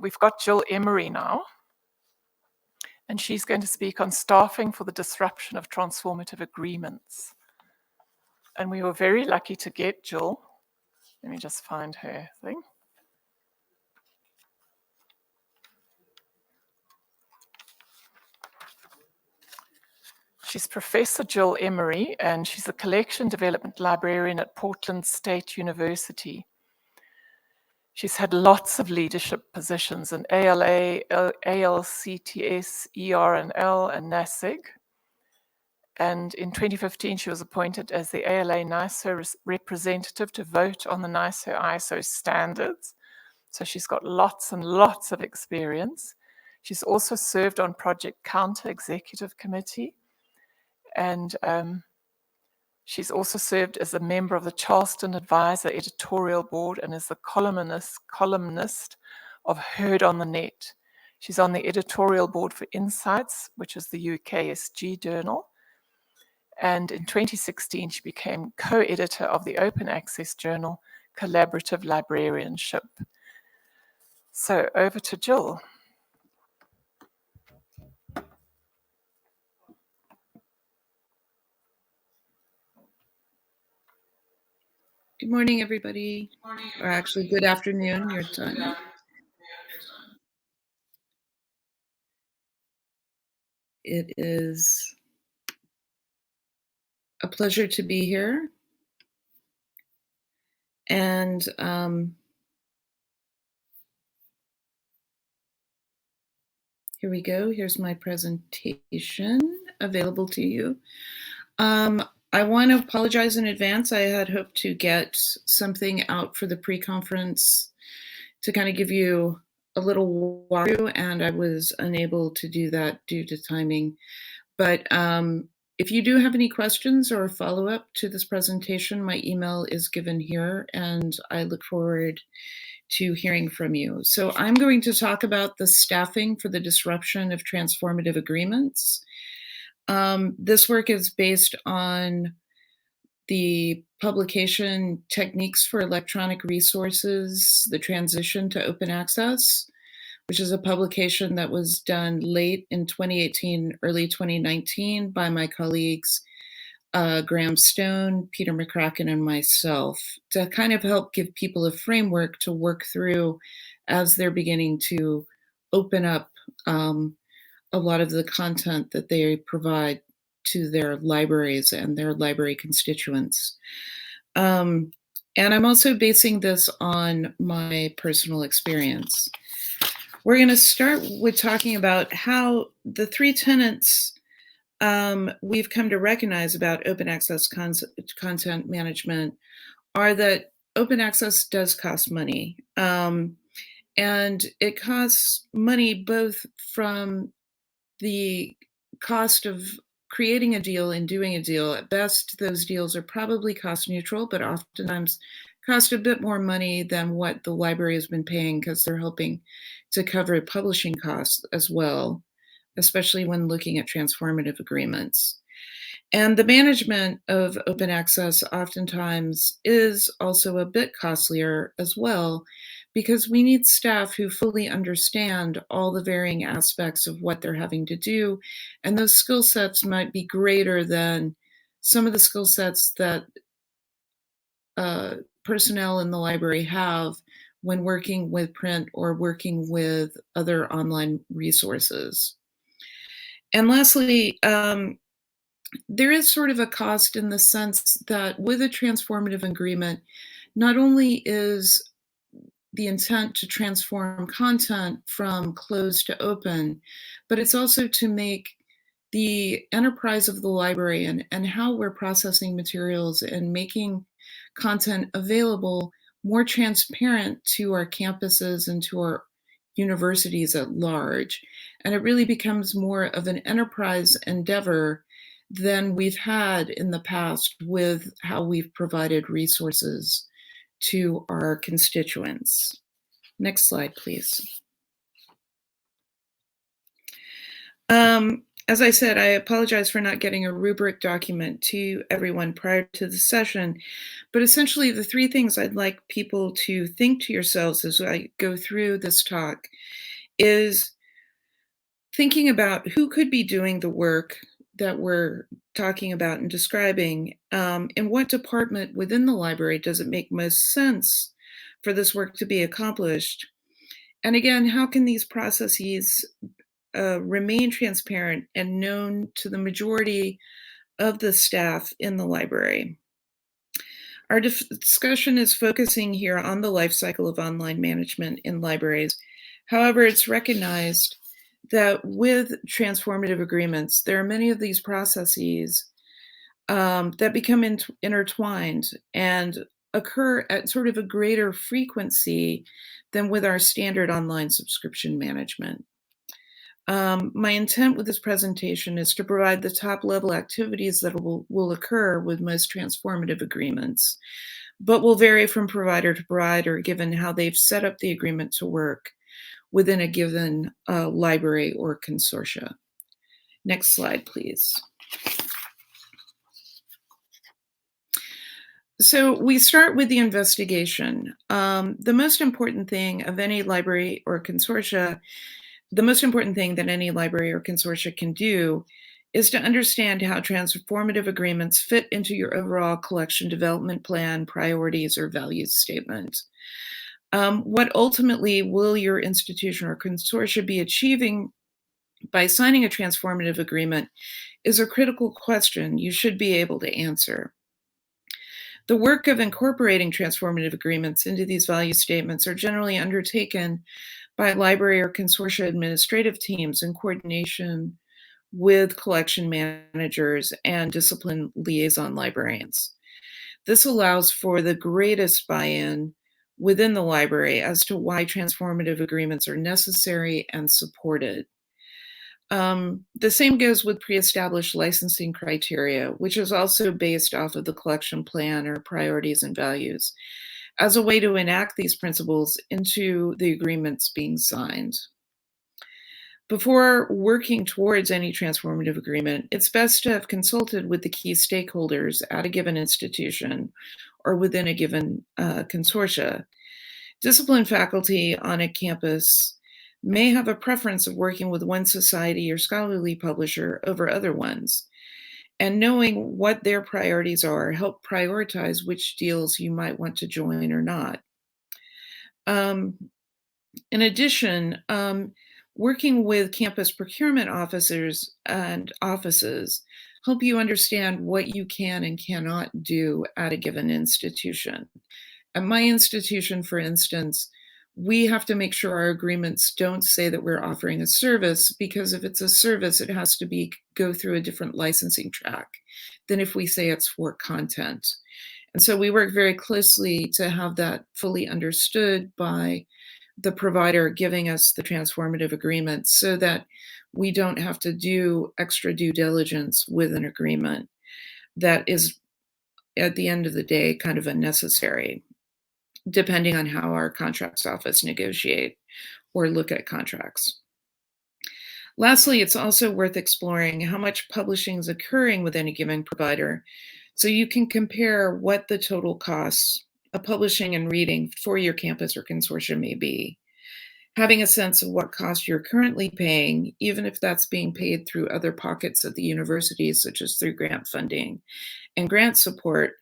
We've got Jill Emery now, and she's going to speak on staffing for the disruption of transformative agreements. And we were very lucky to get Jill. Let me just find her thing. She's Professor Jill Emery, and she's a collection development librarian at Portland State University. She's had lots of leadership positions in ALA, ALCTS, ER&L, and NASIG. And in 2015, she was appointed as the ALA NISO representative to vote on the NISO ISO standards. So she's got lots and lots of experience. She's also served on Project Counter Executive Committee. And she's also served as a member of the Charleston Advisor editorial board and is the columnist of Heard on the Net. She's on the editorial board for Insights, which is the UKSG journal. And in 2016, she became co-editor of the open access journal, Collaborative Librarianship. So over to Jill. Good morning, everybody. Or actually, good afternoon, your time. It is a pleasure to be here. And here we go. Here's my presentation available to you. I want to apologize in advance. I had hoped to get something out for the pre-conference to kind of give you a little walkthrough, and I was unable to do that due to timing. But if you do have any questions or follow-up to this presentation, my email is given here, and I look forward to hearing from you. So I'm going to talk about the staffing for the disruption of transformative agreements. This work is based on the publication Techniques for Electronic Resources, the Transition to Open Access, which is a publication that was done late in 2018, early 2019 by my colleagues, Graham Stone, Peter McCracken, and myself, to kind of help give people a framework to work through as they're beginning to open up a lot of the content that they provide to their libraries and their library constituents. And I'm also basing this on my personal experience. We're going to start with talking about how the three tenets we've come to recognize about open access content management are that open access does cost money. And it costs money both from the cost of creating a deal and doing a deal. At best, those deals are probably cost neutral, but oftentimes cost a bit more money than what the library has been paying because they're helping to cover publishing costs as well, especially when looking at transformative agreements. And the management of open access oftentimes is also a bit costlier as well, because we need staff who fully understand all the varying aspects of what they're having to do. And those skill sets might be greater than some of the skill sets that personnel in the library have when working with print or working with other online resources. And lastly, there is sort of a cost in the sense that with a transformative agreement, not only is the intent to transform content from closed to open, but it's also to make the enterprise of the library and how we're processing materials and making content available more transparent to our campuses and to our universities at large. And it really becomes more of an enterprise endeavor than we've had in the past with how we've provided resources to our constituents. Next slide, please. As I said, I apologize for not getting a rubric document to everyone prior to the session, but essentially the three things I'd like people to think to yourselves as I go through this talk is thinking about who could be doing the work that we're talking about and describing. In what department within the library does it make most sense for this work to be accomplished? And again, how can these processes remain transparent and known to the majority of the staff in the library? Our discussion is focusing here on the life cycle of online management in libraries. However, it's recognized that with transformative agreements, there are many of these processes that become intertwined and occur at sort of a greater frequency than with our standard online subscription management. My intent with this presentation is to provide the top level activities that will occur with most transformative agreements, but will vary from provider to provider given how they've set up the agreement to work within a given library or consortia. Next slide, please. So we start with the investigation. The most important thing of any library or consortia, the most important thing that any library or consortia can do is to understand how transformative agreements fit into your overall collection development plan, priorities, or values statement. What ultimately will your institution or consortia be achieving by signing a transformative agreement is a critical question you should be able to answer. The work of incorporating transformative agreements into these value statements are generally undertaken by library or consortia administrative teams in coordination with collection managers and discipline liaison librarians. This allows for the greatest buy-in within the library as to why transformative agreements are necessary and supported. The same goes with pre-established licensing criteria, which is also based off of the collection plan or priorities and values, as a way to enact these principles into the agreements being signed. Before working towards any transformative agreement, it's best to have consulted with the key stakeholders at a given institution or within a given consortia. Discipline faculty on a campus may have a preference of working with one society or scholarly publisher over other ones, and knowing what their priorities are help prioritize which deals you might want to join or not. In addition, working with campus procurement officers and offices help you understand what you can and cannot do at a given institution. At my institution, for instance, we have to make sure our agreements don't say that we're offering a service, because if it's a service, it has to go through a different licensing track than if we say it's for content. And so we work very closely to have that fully understood by the provider giving us the transformative agreement so that we don't have to do extra due diligence with an agreement that is, at the end of the day, kind of unnecessary, depending on how our contracts office negotiate or look at contracts. Lastly, it's also worth exploring how much publishing is occurring with any given provider, so you can compare what the total costs of publishing and reading for your campus or consortium may be. Having a sense of what cost you're currently paying, even if that's being paid through other pockets of the university, such as through grant funding and grant support,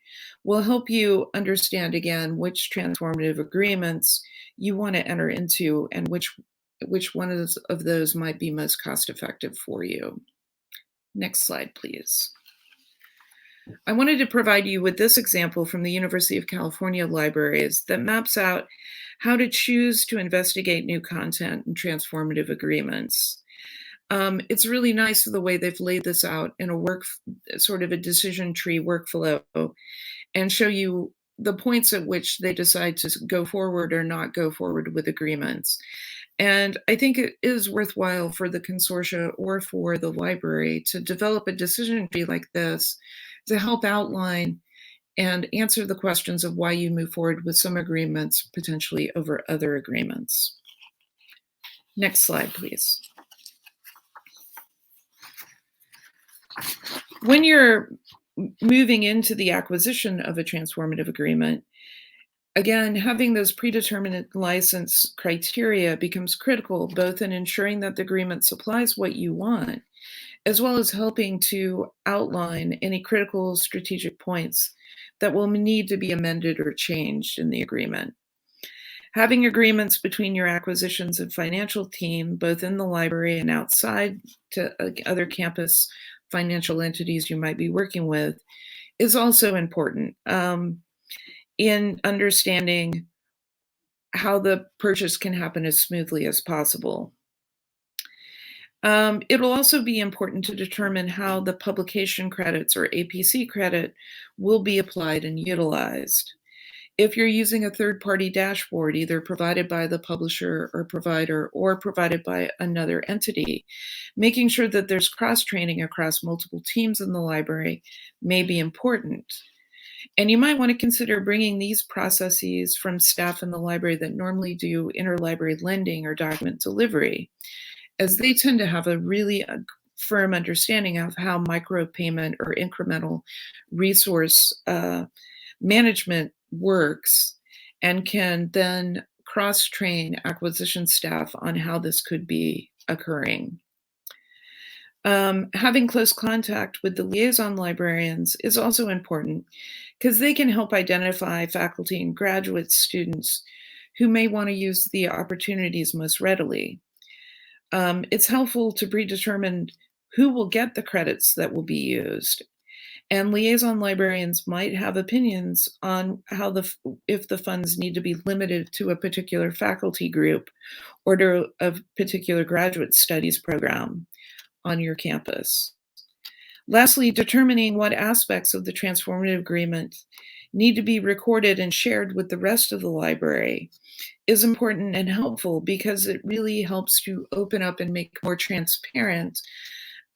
will help you understand again which transformative agreements you want to enter into and which one of those might be most cost effective for you. Next slide, please. I wanted to provide you with this example from the University of California libraries that maps out how to choose to investigate new content and transformative agreements. It's really nice the way they've laid this out in sort of a decision tree workflow, and show you the points at which they decide to go forward or not go forward with agreements. And I think it is worthwhile for the consortia or for the library to develop a decision tree like this to help outline and answer the questions of why you move forward with some agreements potentially over other agreements. Next slide, please. When you're moving into the acquisition of a transformative agreement, again, having those predetermined license criteria becomes critical, both in ensuring that the agreement supplies what you want, as well as helping to outline any critical strategic points that will need to be amended or changed in the agreement. Having agreements between your acquisitions and financial team, both in the library and outside to other campus financial entities you might be working with, is also important in understanding how the purchase can happen as smoothly as possible. It'll also be important to determine how the publication credits or APC credit will be applied and utilized. If you're using a third-party dashboard, either provided by the publisher or provider or provided by another entity, making sure that there's cross-training across multiple teams in the library may be important. And you might want to consider bringing these processes from staff in the library that normally do interlibrary lending or document delivery, as they tend to have a really firm understanding of how micropayment or incremental resource management works, and can then cross-train acquisition staff on how this could be occurring. Having close contact with the liaison librarians is also important because they can help identify faculty and graduate students who may want to use the opportunities most readily. It's helpful to predetermine who will get the credits that will be used. And liaison librarians might have opinions on how if the funds need to be limited to a particular faculty group or to a particular graduate studies program on your campus. Lastly, determining what aspects of the transformative agreement need to be recorded and shared with the rest of the library is important and helpful because it really helps to open up and make more transparent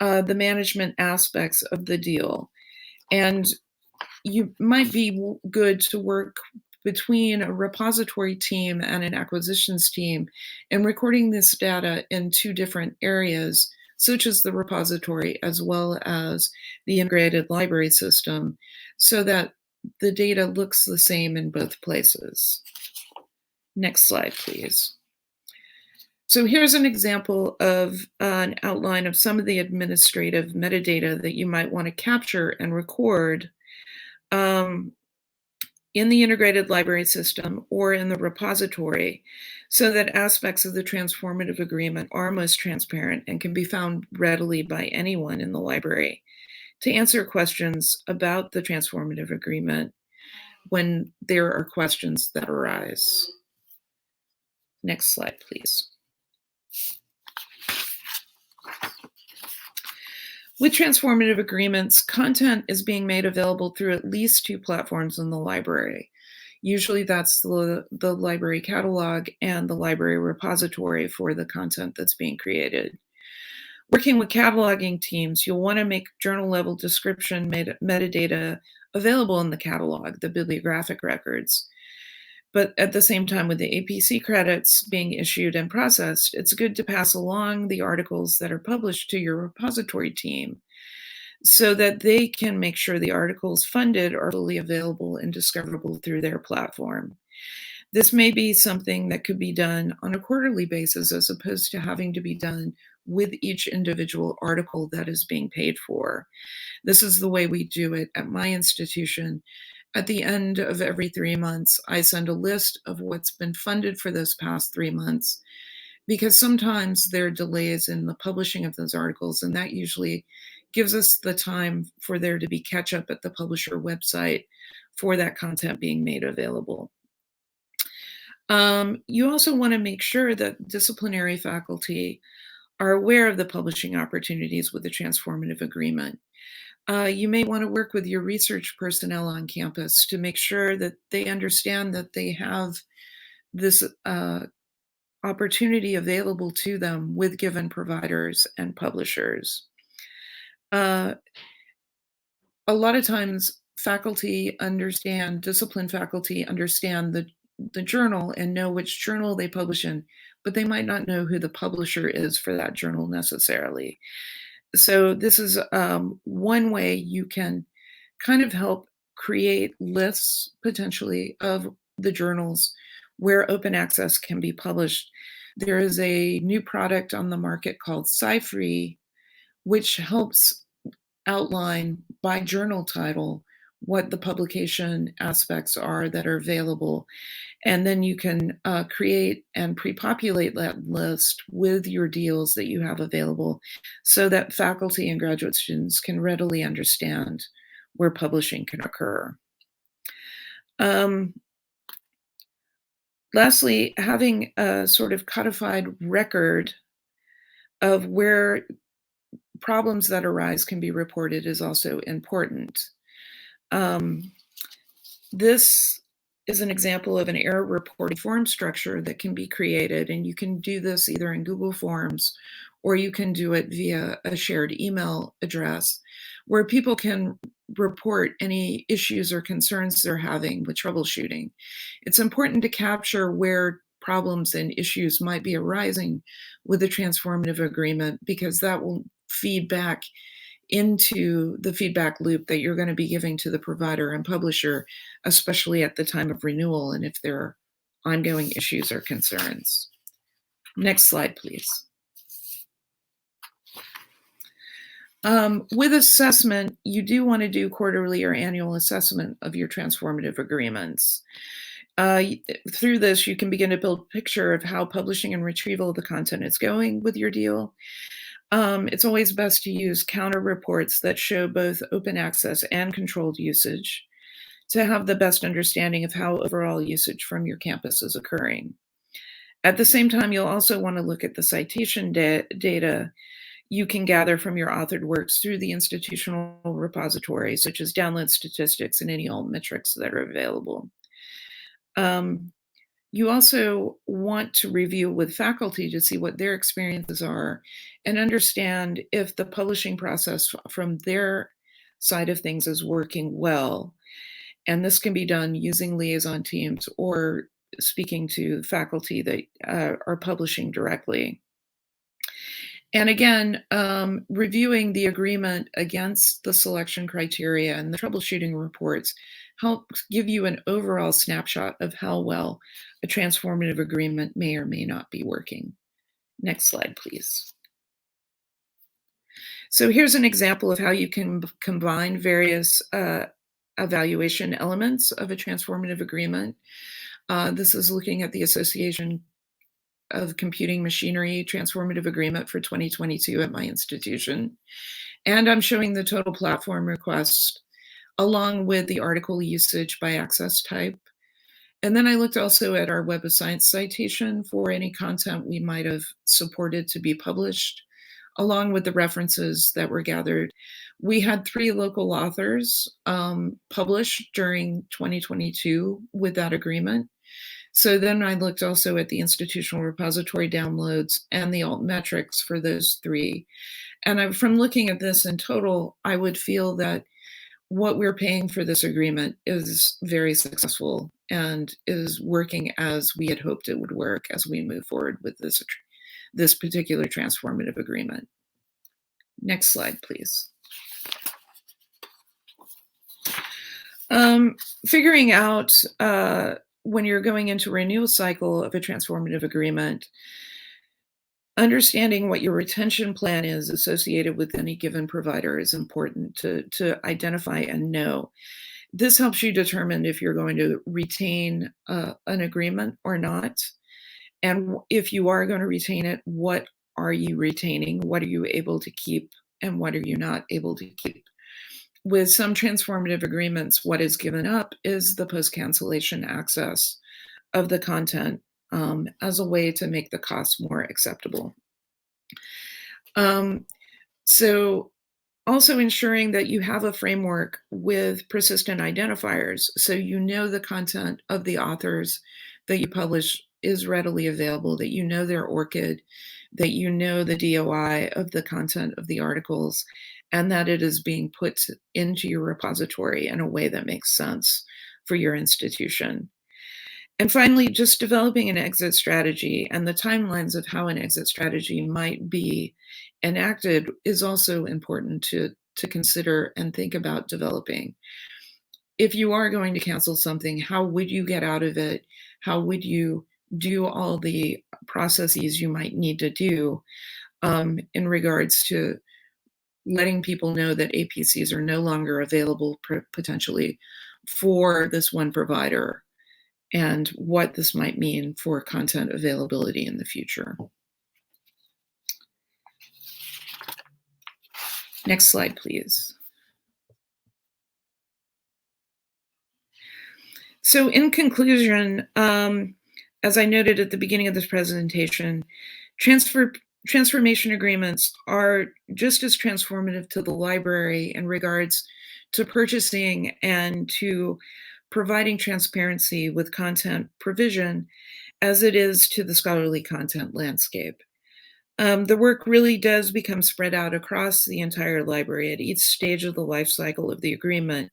the management aspects of the deal. And you might be good to work between a repository team and an acquisitions team in recording this data in two different areas, such as the repository as well as the integrated library system, so that the data looks the same in both places. Next slide, please. So here's an example of an outline of some of the administrative metadata that you might want to capture and record in the integrated library system or in the repository, so that aspects of the transformative agreement are most transparent and can be found readily by anyone in the library to answer questions about the transformative agreement when there are questions that arise. Next slide, please. With transformative agreements, content is being made available through at least two platforms in the library. Usually that's the library catalog and the library repository for the content that's being created. Working with cataloging teams, you'll want to make journal-level description metadata available in the catalog, the bibliographic records. But at the same time, with the APC credits being issued and processed, it's good to pass along the articles that are published to your repository team so that they can make sure the articles funded are fully available and discoverable through their platform. This may be something that could be done on a quarterly basis as opposed to having to be done with each individual article that is being paid for. This is the way we do it at my institution. At the end of every 3 months, I send a list of what's been funded for those past 3 months, because sometimes there are delays in the publishing of those articles, and that usually gives us the time for there to be catch up at the publisher website for that content being made available. You also want to make sure that disciplinary faculty are aware of the publishing opportunities with the transformative agreement. You may want to work with your research personnel on campus to make sure that they understand that they have this opportunity available to them with given providers and publishers. A lot of times disciplined faculty understand the journal and know which journal they publish in, but they might not know who the publisher is for that journal necessarily. So this is one way you can kind of help create lists potentially of the journals where open access can be published. There is a new product on the market called SciFree, which helps outline by journal title what the publication aspects are that are available. And then you can create and pre-populate that list with your deals that you have available so that faculty and graduate students can readily understand where publishing can occur. Lastly, having a sort of codified record of where problems that arise can be reported is also important. This is an example of an error reporting form structure that can be created, and you can do this either in Google Forms or you can do it via a shared email address where people can report any issues or concerns they're having with troubleshooting. It's important to capture where problems and issues might be arising with a transformative agreement because that will feed back into the feedback loop that you're going to be giving to the provider and publisher, especially at the time of renewal and if there are ongoing issues or concerns. Next slide, please. With assessment, you do want to do quarterly or annual assessment of your transformative agreements. Through this, you can begin to build a picture of how publishing and retrieval of the content is going with your deal. It's always best to use counter reports that show both open access and controlled usage to have the best understanding of how overall usage from your campus is occurring. At the same time, you'll also want to look at the citation data you can gather from your authored works through the institutional repository, such as download statistics and any alt metrics that are available. You also want to review with faculty to see what their experiences are and understand if the publishing process from their side of things is working well. And this can be done using liaison teams or speaking to faculty that are publishing directly. And again, reviewing the agreement against the selection criteria and the troubleshooting reports helps give you an overall snapshot of how well a transformative agreement may or may not be working. Next slide, please. So here's an example of how you can combine various evaluation elements of a transformative agreement. This is looking at the Association of Computing Machinery Transformative Agreement for 2022 at my institution. And I'm showing the total platform request along with the article usage by access type. And then I looked also at our Web of Science citation for any content we might have supported to be published, along with the references that were gathered. We had 3 local authors published during 2022 with that agreement. So then I looked also at the institutional repository downloads and the alt metrics for those 3. And from looking at this in total, I would feel that what we're paying for this agreement is very successful and is working as we had hoped it would work as we move forward with this particular transformative agreement. Next slide, please. Figuring out when you're going into renewal cycle of a transformative agreement, understanding what your retention plan is associated with any given provider is important to identify and know. This helps you determine if you're going to retain an agreement or not. And if you are going to retain it, what are you retaining? What are you able to keep? And what are you not able to keep? With some transformative agreements, what is given up is the post-cancellation access of the content as a way to make the costs more acceptable. So also ensuring that you have a framework with persistent identifiers so you know the content of the authors that you publish is readily available, that you know their ORCID, that you know the DOI of the content of the articles, and that it is being put into your repository in a way that makes sense for your institution. And finally, just developing an exit strategy and the timelines of how an exit strategy might be enacted is also important to consider and think about developing. If you are going to cancel something, how would you get out of it? How would you do all the processes you might need to do in regards to letting people know that APCs are no longer available potentially for this one provider, and what this might mean for content availability in the future. Next slide, please. So in conclusion, as I noted at the beginning of this presentation, transformation agreements are just as transformative to the library in regards to purchasing and to providing transparency with content provision as it is to the scholarly content landscape. The work really does become spread out across the entire library at each stage of the life cycle of the agreement,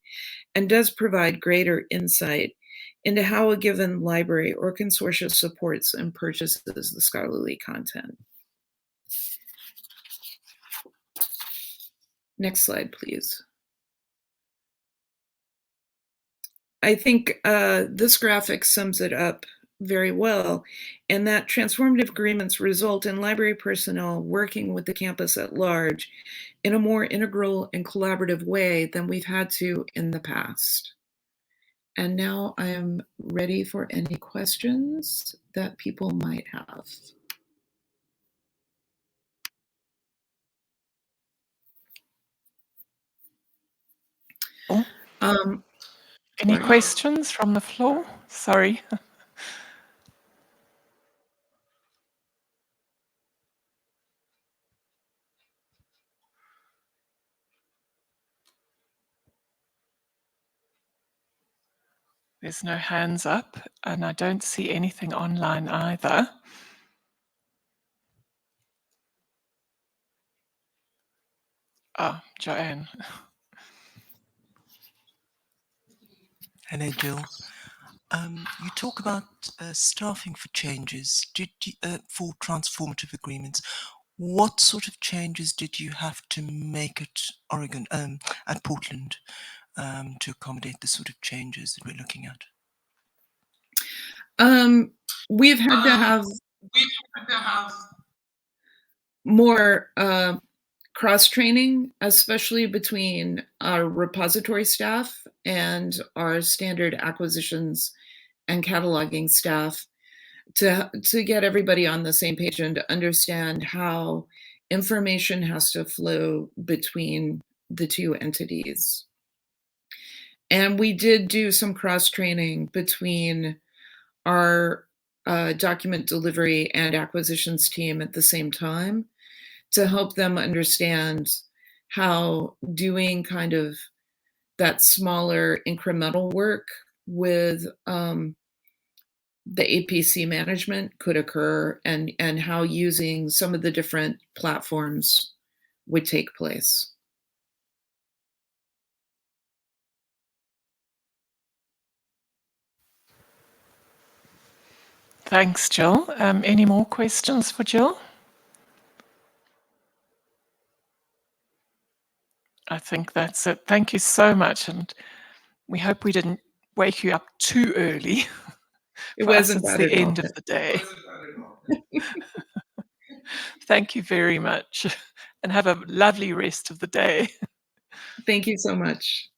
and does provide greater insight into how a given library or consortia supports and purchases the scholarly content. Next slide, please. I think this graphic sums it up very well, and that transformative agreements result in library personnel working with the campus at large in a more integral and collaborative way than we've had to in the past. And now I am ready for any questions that people might have. Oh, any questions from the floor? Sorry. There's no hands up, and I don't see anything online either. Oh, Joanne. Hello, Jill. You talk about staffing for changes for transformative agreements. What sort of changes did you have to make at Oregon, at Portland, to accommodate the sort of changes that we're looking at? We've had to have more cross-training, especially between our repository staff and our standard acquisitions and cataloging staff, to get everybody on the same page and to understand how information has to flow between the two entities. And we did do some cross-training between our document delivery and acquisitions team at the same time to help them understand how doing kind of that smaller incremental work with the APC management could occur, and how using some of the different platforms would take place. Thanks, Jill. Any more questions for Jill? I think that's it. Thank you so much, and we hope we didn't wake you up too early. It For us, wasn't it's bad the at all. end of the day. Thank you very much, and have a lovely rest of the day. Thank you so much.